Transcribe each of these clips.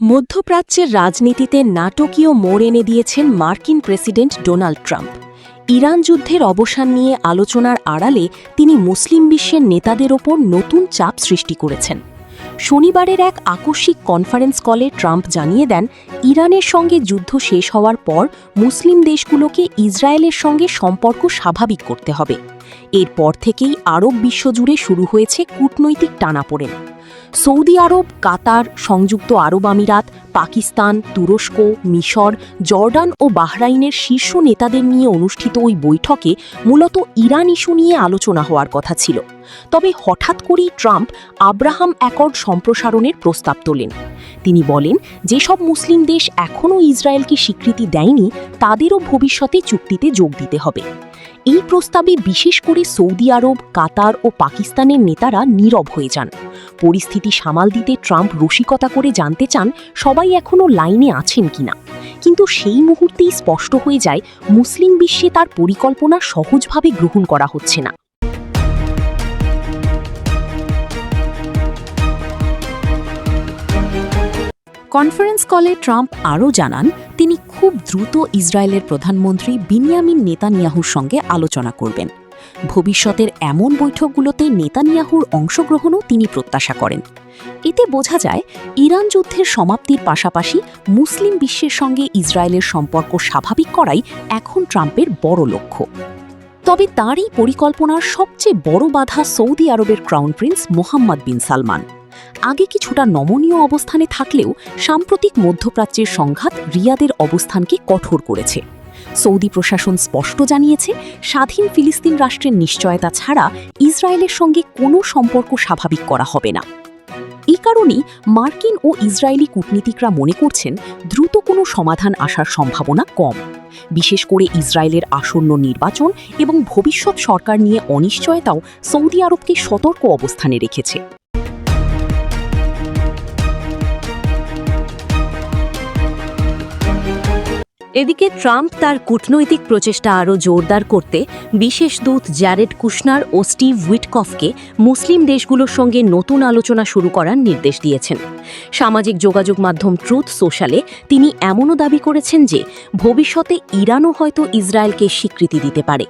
মধ্যপ্রাচ্যের রাজনীতিতে নাটকীয় মোড় এনে দিয়েছেন মার্কিন প্রেসিডেন্ট ডোনাল্ড ট্রাম্প। ইরান যুদ্ধের অবসান নিয়ে আলোচনার আড়ালে তিনি মুসলিম বিশ্বের নেতাদের ওপর নতুন চাপ সৃষ্টি করেছেন। শনিবারের এক আকস্মিক কনফারেন্স কলে ট্রাম্প জানিয়ে দেন, ইরানের সঙ্গে যুদ্ধ শেষ হওয়ার পর মুসলিম দেশগুলোকে ইসরায়েলের সঙ্গে সম্পর্ক স্বাভাবিক করতে হবে। এরপর থেকেই আরব বিশ্বজুড়ে শুরু হয়েছে কূটনৈতিক টানাপোড়েন। সৌদি আরব, কাতার, সংযুক্ত আরব আমিরাত, পাকিস্তান, তুরস্ক, মিশর, জর্ডান ও বাহরাইনের শীর্ষ নেতাদের নিয়ে অনুষ্ঠিত ওই বৈঠকে মূলত ইরান ইস্যু নিয়ে আলোচনা হওয়ার কথা ছিল। তবে হঠাৎ করেই ট্রাম্প আব্রাহাম অ্যাকর্ড সম্প্রসারণের প্রস্তাব তোলেন। তিনি বলেন, যেসব মুসলিম দেশ এখনও ইসরায়েলকে স্বীকৃতি দেয়নি তাদেরও ভবিষ্যতে চুক্তিতে যোগ দিতে হবে। এই প্রস্তাবে বিশেষ করে সৌদি আরব, কাতার ও পাকিস্তানের নেতারা নীরব হয়ে যান। পরিস্থিতি সামাল দিতে ট্রাম্প রসিকতা করে জানতে চান সবাই এখনও লাইনে আছেন কিনা। কিন্তু সেই মুহূর্তেই স্পষ্ট হয়ে যায় মুসলিম বিশ্বে তার পরিকল্পনা সহজভাবে গ্রহণ করা হচ্ছে না। কনফারেন্স কলে ট্রাম্প আরও জানান, তিনি খুব দ্রুত ইসরায়েলের প্রধানমন্ত্রী বিনিয়ামিন নেতানিয়াহুর সঙ্গে আলোচনা করবেন। ভবিষ্যতের এমন বৈঠকগুলোতে নেতানিয়াহুর অংশগ্রহণও তিনি প্রত্যাশা করেন। এতে বোঝা যায় ইরান যুদ্ধের সমাপ্তির পাশাপাশি মুসলিম বিশ্বের সঙ্গে ইসরায়েলের সম্পর্ক স্বাভাবিক করাই এখন ট্রাম্পের বড় লক্ষ্য। তবে তাঁর এই পরিকল্পনার সবচেয়ে বড় বাধা সৌদি আরবের ক্রাউন প্রিন্স মোহাম্মদ বিন সালমান। আগে কিছুটা নমনীয় অবস্থানে থাকলেও সাম্প্রতিক মধ্যপ্রাচ্যের সংঘাত রিয়াদের অবস্থানকে কঠোর করেছে। সৌদি প্রশাসন স্পষ্ট জানিয়েছে, স্বাধীন ফিলিস্তিন রাষ্ট্রের নিশ্চয়তা ছাড়া ইসরায়েলের সঙ্গে কোনো সম্পর্ক স্বাভাবিক করা হবে না। এই কারণেই মার্কিন ও ইসরায়েলি কূটনীতিকরা মনে করছেন দ্রুত কোনো সমাধান আসার সম্ভাবনা কম। বিশেষ করে ইসরায়েলের আসন্ন নির্বাচন এবং ভবিষ্যৎ সরকার নিয়ে অনিশ্চয়তাও সৌদি আরবকে সতর্ক অবস্থানে রেখেছে। এদিকে ট্রাম্প তার কূটনৈতিক প্রচেষ্টা আরও জোরদার করতে বিশেষ দূত জ্যারেড কুশনার ও স্টিভ উইটকফকে মুসলিম দেশগুলোর সঙ্গে নতুন আলোচনা শুরু করার নির্দেশ দিয়েছেন। সামাজিক যোগাযোগ মাধ্যম ট্রুথ সোশ্যালে তিনি এমনও দাবি করেছেন যে ভবিষ্যতে ইরানও হয়তো ইসরায়েলকে স্বীকৃতি দিতে পারে।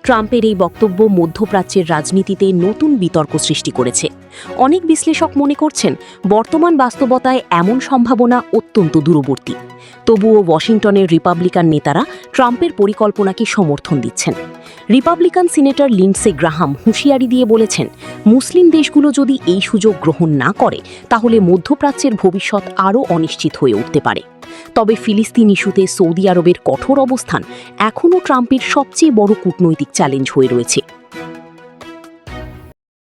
ট্রাম্পের এই বক্তব্য মধ্যপ্রাচ্যের রাজনীতিতে নতুন বিতর্ক সৃষ্টি করেছে। অনেক বিশ্লেষক মনে করছেন বর্তমান বাস্তবতায় এমন সম্ভাবনা অত্যন্ত দূরবর্তী। তবুও ওয়াশিংটনের রিপাবলিকান নেতারা ট্রাম্পের পরিকল্পনাকে সমর্থন দিচ্ছেন। রিপাবলিকান সিনেটর লিন্ডসে গ্রাহাম হুঁশিয়ারি দিয়ে বলেছেন, মুসলিম দেশগুলো যদি এই সুযোগ গ্রহণ না করে তাহলে মধ্যপ্রাচ্যের ভবিষ্যৎ আরও অনিশ্চিত হয়ে উঠতে পারে। তবে ফিলিস্তিন ইস্যুতে সৌদি আরবের কঠোর অবস্থান এখনও ট্রাম্পের সবচেয়ে বড় কূটনৈতিক চ্যালেঞ্জ হয়ে রয়েছে।